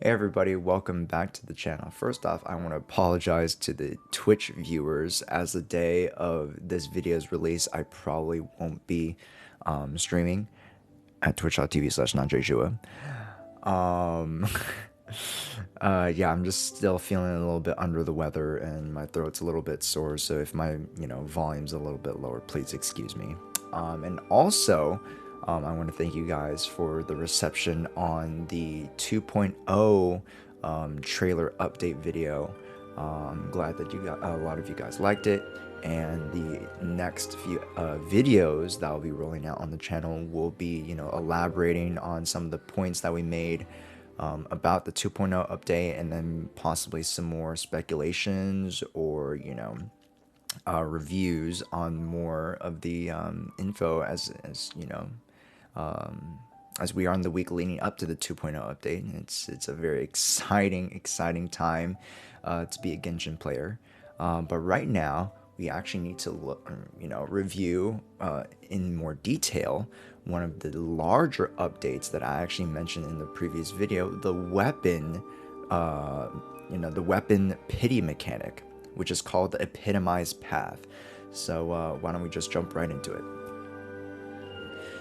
Hey everybody, welcome back to the channel. First off, I want to apologize to the Twitch viewers. As the day of this video's release, I probably won't be streaming at twitch.tv/Jshoea. Um, yeah, I'm just still feeling a little bit under the weather and my throat's a little bit sore, so if my, volume's a little bit lower, please excuse me. And also, I want to thank you guys for the reception on the 2.0 trailer update video. I'm glad that a lot of you guys liked it, and the next few videos that will be rolling out on the channel will be, elaborating on some of the points that we made about the 2.0 update, and then possibly some more speculations or, reviews on more of the info as we are in the week leading up to the 2.0 update. It's a very exciting time to be a Genshin player. But right now, we actually need to review in more detail one of the larger updates that I actually mentioned in the previous video, the weapon, the weapon pity mechanic, which is called the epitomized path. So why don't we just jump right into it?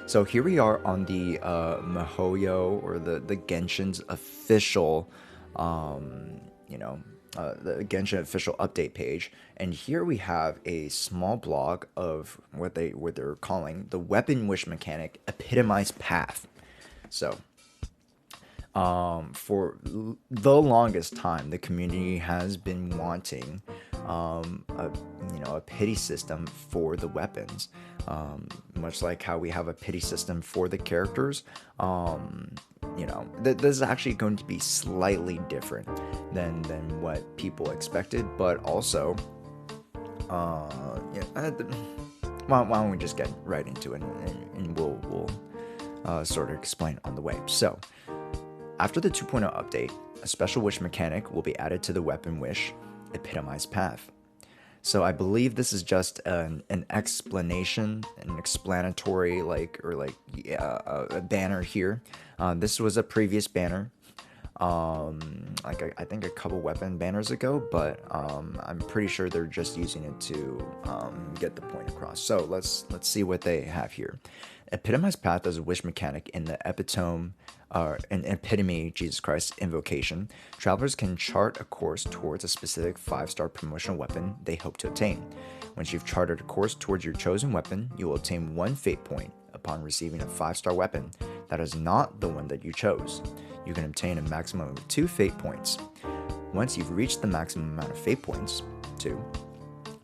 So here we are on the miHoYo, or the Genshin's official, the Genshin official update page, and here we have a small blog of what they're calling the weapon wish mechanic epitomized path. So for the longest time, the community has been wanting a pity system for the weapons, much like how we have a pity system for the characters. This is actually going to be slightly different than what people expected, but also, why don't we just get right into it, and we'll sort of explain on the way. So, after the 2.0 update, a special wish mechanic will be added to the weapon wish epitomized path. So I believe this is just an explanation, an explanatory, a banner here. This was a previous banner, I think a couple weapon banners ago, but I'm pretty sure they're just using it to get the point across. So let's see what they have here. Epitomized path is a wish mechanic in the an epitome, Jesus Christ, invocation. Travelers can chart a course towards a specific 5-star promotional weapon they hope to obtain. Once you've charted a course towards your chosen weapon, you will obtain 1 fate point upon receiving a 5-star weapon that is not the one that you chose. You can obtain a maximum of 2 fate points. Once you've reached the maximum amount of fate points, 2,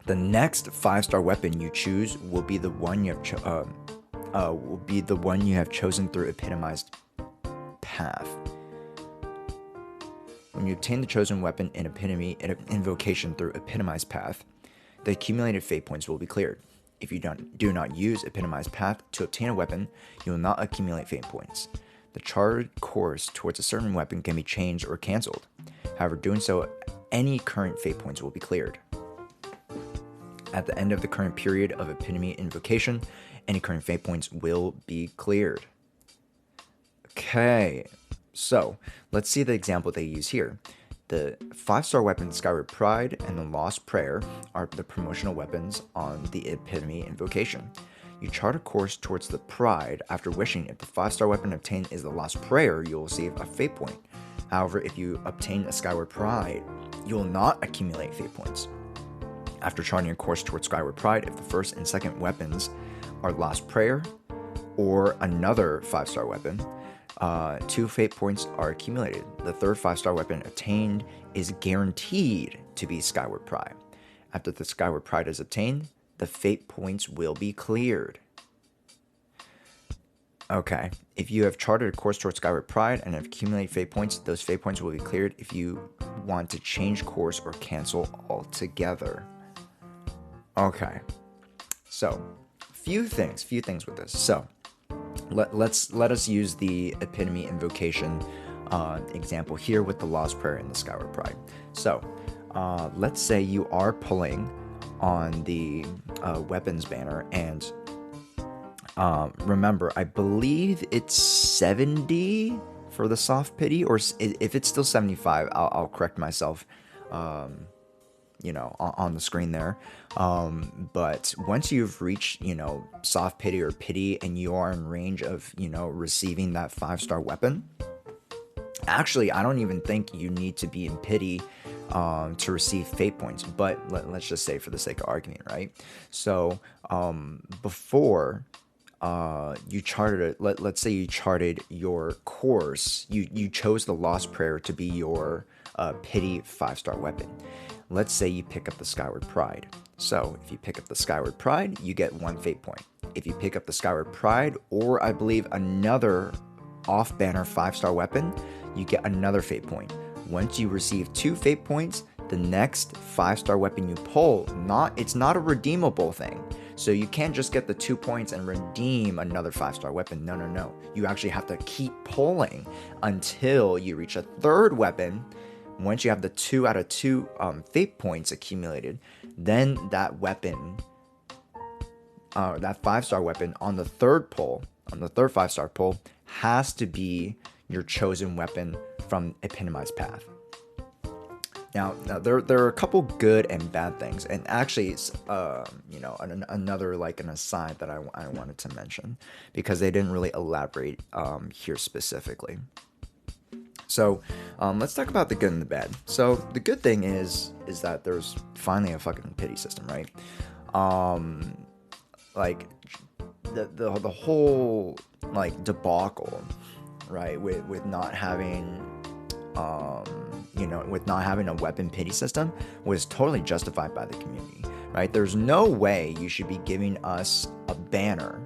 the next 5-star weapon you choose will be the one you have chosen through epitomized path. When you obtain the chosen weapon in epitome invocation through epitomized path, the accumulated fate points will be cleared. If you do not use epitomized path to obtain a weapon, you will not accumulate fate points. The charted course towards a certain weapon can be changed or cancelled. However, doing so, any current fate points will be cleared. At the end of the current period of epitome invocation, any current fate points will be cleared. Okay, so let's see the example they use here. The 5-star weapon Skyward Pride and the Lost Prayer are the promotional weapons on the epitome invocation. You chart a course towards the Pride after wishing. If the 5-star weapon obtained is the Lost Prayer, you will receive a fate point. However, if you obtain a Skyward Pride, you will not accumulate fate points. After charting a course towards Skyward Pride, if the first and second weapons are Lost Prayer or another 5-star weapon, 2 fate points are accumulated. The third 5-star weapon obtained is guaranteed to be Skyward Pride. After the Skyward Pride is obtained, the fate points will be cleared. Okay, if you have charted a course towards Skyward Pride and have accumulated fate points, those fate points will be cleared if you want to change course or cancel altogether. Okay, so few things with this. So let us use the epitome invocation example here with the Lost Prayer and the Skyward Pride. So let's say you are pulling on the weapons banner, and remember, I believe it's 70 for the soft pity, or if it's still 75, I'll correct myself, you know, on the screen there. But once you've reached, you know, soft pity or pity, and you are in range of, you know, receiving that 5-star weapon, actually, I don't even think you need to be in pity to receive fate points. But let's just say, for the sake of argument, right? So before you charted it, let's say you charted your course, you chose the Lost Prayer to be your pity 5-star weapon. Let's say you pick up the Skyward Pride. So if you pick up the Skyward Pride, you get 1 fate point. If you pick up the Skyward Pride, or I believe another off-banner 5-star weapon, you get another fate point. Once you receive 2 fate points, the next 5-star weapon you pull, it's not a redeemable thing. So you can't just get the 2 points and redeem another 5-star weapon. No. You actually have to keep pulling until you reach a 3rd weapon. Once you have the 2 out of 2 fate points accumulated, then that weapon, that 5-star weapon on the 3rd pull, on the 3rd 5-star pull, has to be your chosen weapon from Epitomized Path. Now there are a couple good and bad things, and actually, it's, you know, another, like, an aside that I wanted to mention, because they didn't really elaborate here specifically. So let's talk about the good and the bad. So the good thing is that there's finally a fucking pity system, right? Like the whole, like, debacle, right, with not having you know, with not having a weapon pity system was totally justified by the community, right? There's no way you should be giving us a banner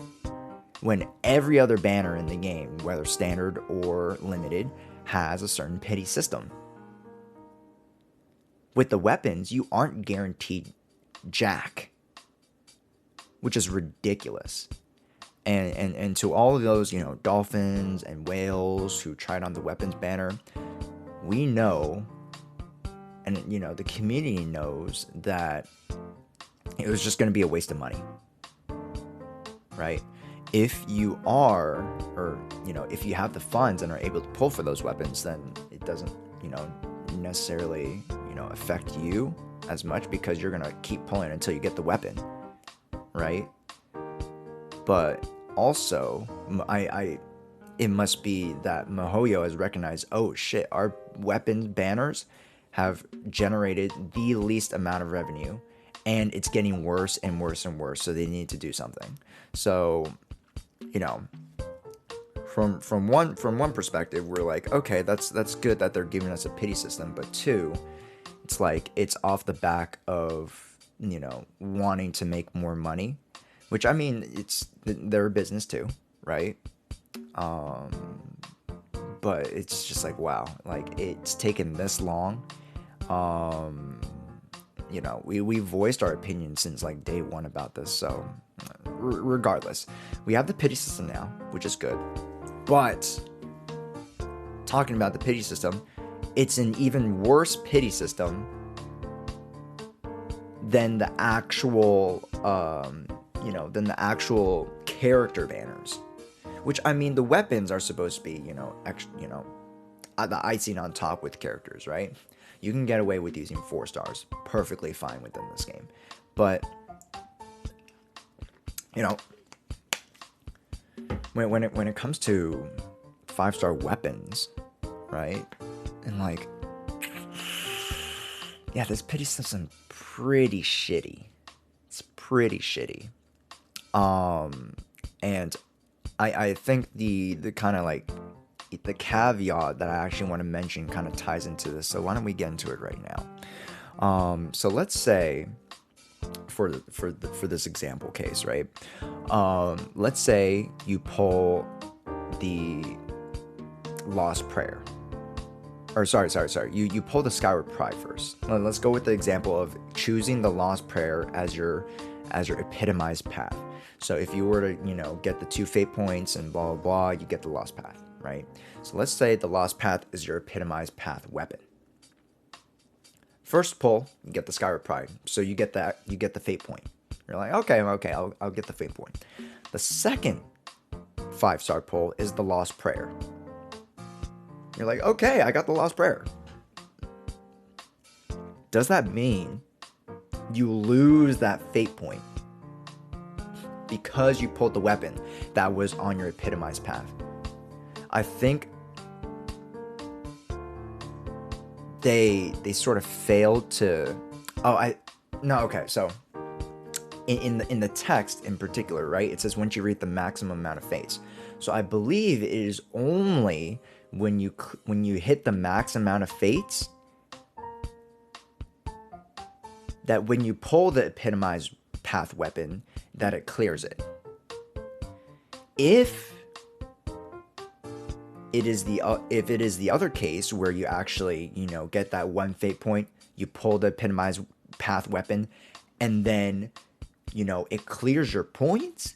when every other banner in the game, whether standard or limited, has a certain pity system. With the weapons, you aren't guaranteed jack, which is ridiculous. And to all of those, you know, dolphins and whales who tried on the weapons banner, we know, and, you know, the community knows, that it was just going to be a waste of money, right? If you are, or, you know, if you have the funds and are able to pull for those weapons, then it doesn't, you know, necessarily, you know, affect you as much, because you're going to keep pulling until you get the weapon, right? But also, it must be that MiHoYo has recognized, oh shit, our weapons banners have generated the least amount of revenue, and it's getting worse and worse and worse, so they need to do something. So, you know, from one perspective, we're like, okay, that's good that they're giving us a pity system, but 2, it's like, it's off the back of, you know, wanting to make more money, which, I mean, it's their business too, right? But it's just like, wow, like, it's taken this long. You know, we voiced our opinion since, like, day 1 about this. So regardless, we have the pity system now, which is good. But talking about the pity system, it's an even worse pity system than the actual, you know, than the actual character banners. Which, I mean, the weapons are supposed to be, you know, the icing on top with characters, right? You can get away with using 4 stars perfectly fine within this game. But, you know, when it comes to 5-star weapons, right? And, like, yeah, this pity system pretty shitty. It's pretty shitty. And I think the kind of, like, the caveat that I actually want to mention kind of ties into this. So why don't we get into it right now? So let's say, for this example case, right? Let's say you pull the Lost Prayer. Or sorry. You pull the Skyward Pride first. Let's go with the example of choosing the Lost Prayer as your epitomized path. So if you were to, you know, get the 2 fate points and blah, blah, blah, you get the Lost Path, right? So let's say the Lost Path is your epitomized path weapon. First pull, you get the Skyward Pride. So you get the fate point. You're like, okay, I'll get the fate point. The second 5-star pull is the Lost Prayer. You're like, okay, I got the Lost Prayer. Does that mean you lose that fate point because you pulled the weapon that was on your epitomized path? I think they sort of failed to. So in the text in particular, right? It says once you reach the maximum amount of fates. So I believe it is only when you hit the max amount of fates that when you pull the epitomized path weapon that it clears it. If it is the other case where you actually, get that one fate point, you pull the epitomized path weapon, and then, it clears your points,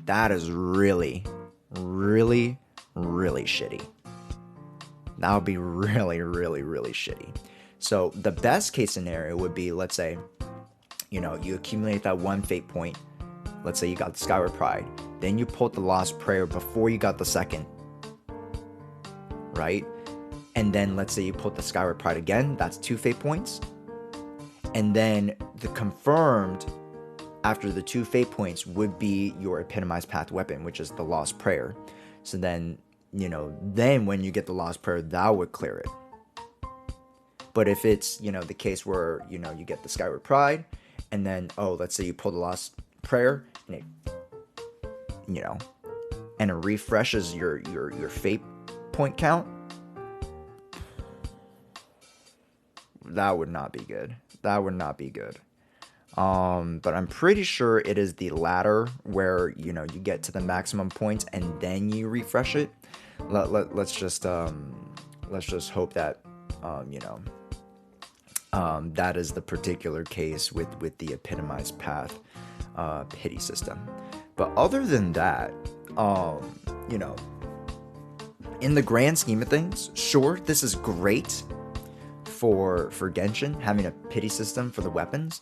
that is really, really, really shitty. That would be really, really, really shitty. So the best case scenario would be, let's say, you accumulate that one fate point. Let's say you got the Skyward Pride. Then you pulled the Lost Prayer before you got the second. Right? And then let's say you pulled the Skyward Pride again. That's 2 fate points. And then the confirmed after the 2 fate points would be your epitomized path weapon, which is the Lost Prayer. So then, then when you get the Lost Prayer, that would clear it. But if it's, the case where, you get the Skyward Pride, and then, let's say you pull the Lost Prayer, and it, and it refreshes your fate point count, that would not be good. That would not be good. But I'm pretty sure it is the latter where, you get to the maximum points and then you refresh it. Let's just hope that, that is the particular case with the epitomized path pity system. But other than that, in the grand scheme of things, sure, this is great for Genshin, having a pity system for the weapons.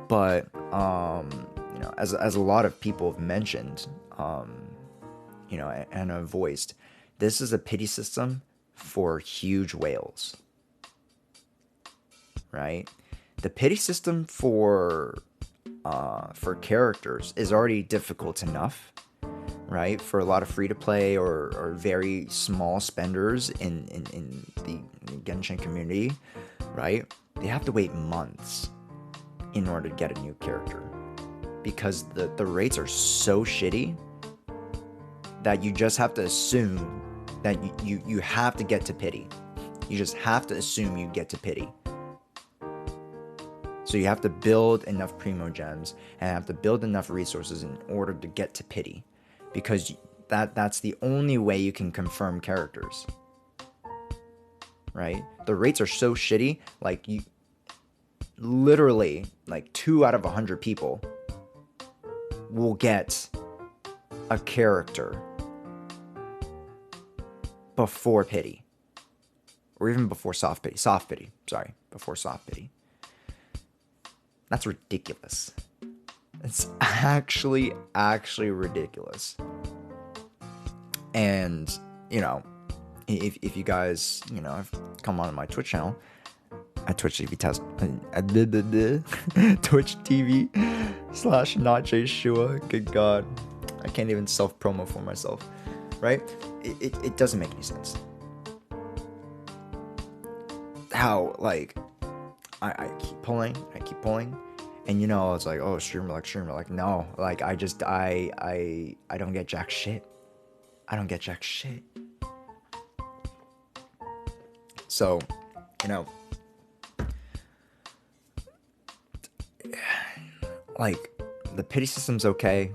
But, as a lot of people have mentioned, and have voiced, this is a pity system for huge whales. Right? The pity system for characters is already difficult enough, right? For a lot of free-to-play or very small spenders in the Genshin community, right? They have to wait months in order to get a new character because the rates are so shitty that you just have to assume that you have to get to pity. You just have to assume you get to pity. So you have to build enough primo gems and have to build enough resources in order to get to pity, because that's the only way you can confirm characters. Right? The rates are so shitty, like you literally, like 2 out of 100 people will get a character before pity, or even before soft pity. Before soft pity. That's ridiculous. It's actually ridiculous. And, if you guys, have come on my Twitch channel, at Twitch TV test, Twitch TV /not Good God. I can't even self-promo for myself, right? It doesn't make any sense. How, like, I keep pulling, and it's like, oh, streamer, like, no, like, I don't get jack shit. So, like, the pity system's okay.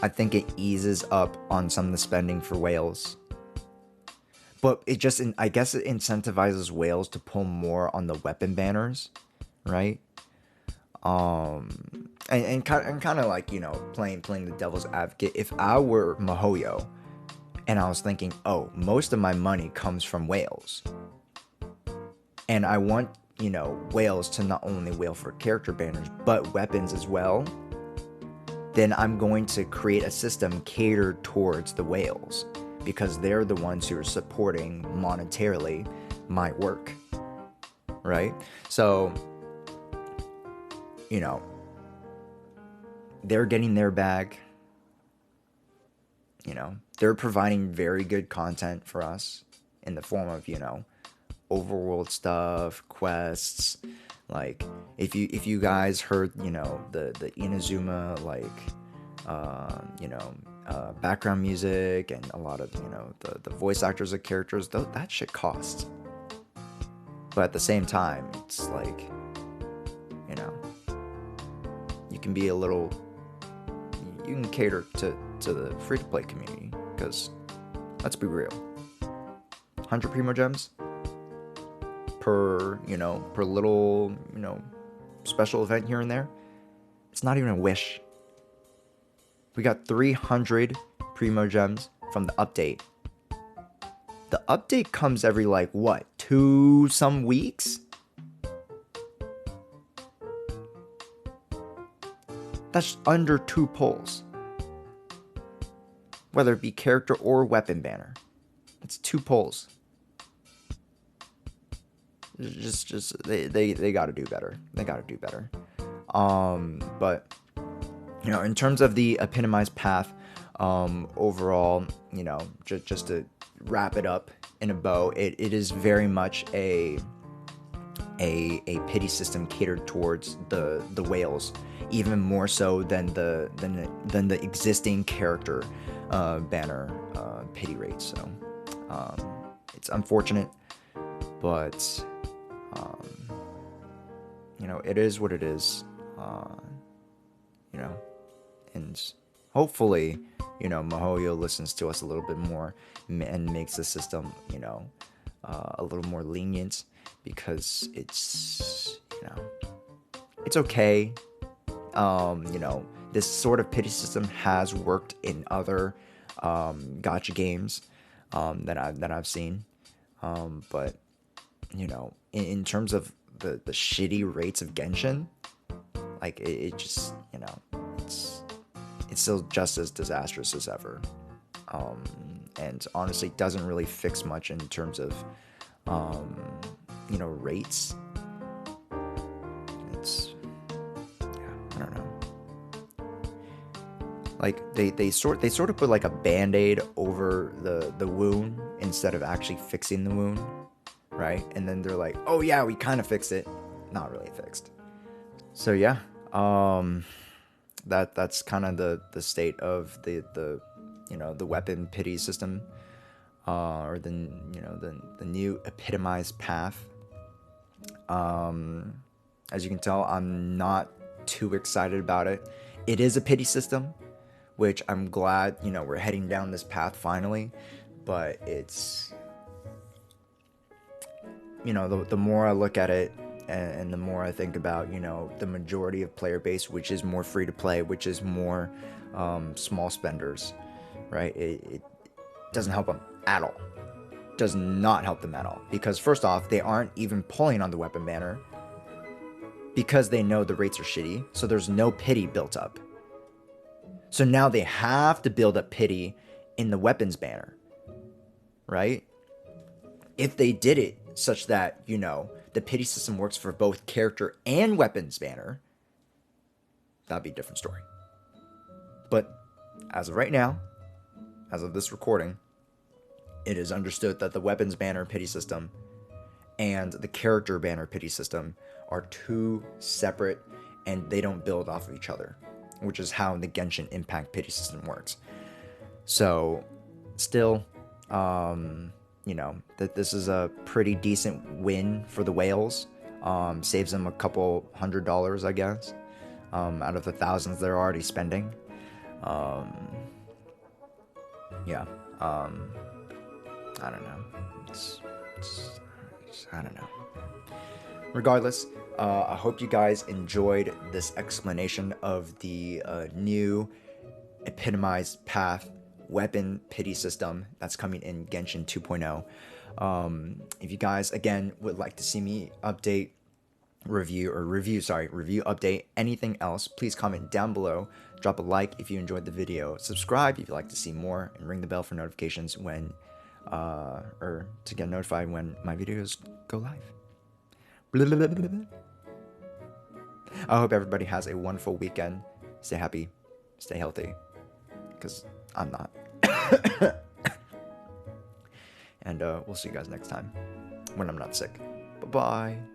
I think it eases up on some of the spending for whales. But I guess it incentivizes whales to pull more on the weapon banners, right? And kind of like, playing the devil's advocate. If I were MiHoYo and I was thinking, oh, most of my money comes from whales, and I want, whales to not only whale for character banners, but weapons as well, then I'm going to create a system catered towards the whales. because they're the ones who are supporting monetarily my work, right? So, you know, they're getting their bag. You know, they're providing very good content for us in the form of, you know, overworld stuff, quests. Like, if you guys heard, you know, the Inazuma, like, background music and a lot of, you know, the voice actors of characters, that shit costs. But at the same time, it's like, you know, you can be a little, you can cater to the free-to-play community, because let's be real, 100 Primo Gems per, you know, per little, you know, special event here and there, it's not even a wish. We got 300 Primo Gems from the update. The update comes every, like, what, 2 some weeks? That's under 2 pulls. Whether it be character or weapon banner. It's 2 pulls. Just they gotta do better. They gotta do better. But, you know, in terms of the epitomized path, overall, you know, just to wrap it up in a bow, it is very much a pity system catered towards the whales, even more so than the existing character banner pity rate. So it's unfortunate, but you know, it is what it is. You know, and hopefully, you know, MiHoYo listens to us a little bit more and makes the system, you know, a little more lenient, because it's, you know, it's okay. You know, this sort of pity system has worked in other gacha games that I've seen, but, you know, in terms of the shitty rates of Genshin, like, it just, you know, it's still just as disastrous as ever, and honestly doesn't really fix much in terms of, you know, rates. It's, yeah, I don't know. Like, they sort of put like a band-aid over the wound instead of actually fixing the wound, right? And then they're like, oh yeah, we kind of fixed it. Not really fixed. So yeah, that's kind of the state of the you know, the weapon pity system, or the, you know, the new epitomized path. As you can tell, I'm not too excited about it. It is a pity system, which I'm glad, you know, we're heading down this path finally, but it's, you know, the more I look at it, and the more I think about, you know, the majority of player base, which is more free to play, which is more small spenders, right? It doesn't help them at all. Does not help them at all, because first off, they aren't even pulling on the weapon banner because they know the rates are shitty, so there's no pity built up. So now they have to build up pity in the weapons banner, right? If they did it such that, you know, the pity system works for both character and weapons banner, that'd be a different story. But as of right now, as of this recording, it is understood that the weapons banner pity system and the character banner pity system are 2 separate, and they don't build off of each other, which is how the Genshin Impact pity system works. So still, you know, that this is a pretty decent win for the whales. Saves them a couple $100, I guess, out of the thousands they're already spending. Yeah. I don't know. It's I don't know. Regardless, I hope you guys enjoyed this explanation of the new epitomized path weapon pity system that's coming in Genshin 2.0. If you guys, again, would like to see me update review update, anything else, please comment down below. Drop a like if you enjoyed the video, subscribe if you'd like to see more, and ring the bell for notifications when or to get notified when my videos go live. Blah, blah, blah, blah, blah. I hope everybody has a wonderful weekend. Stay happy, stay healthy, because I'm not. And we'll see you guys next time when I'm not sick. Bye bye.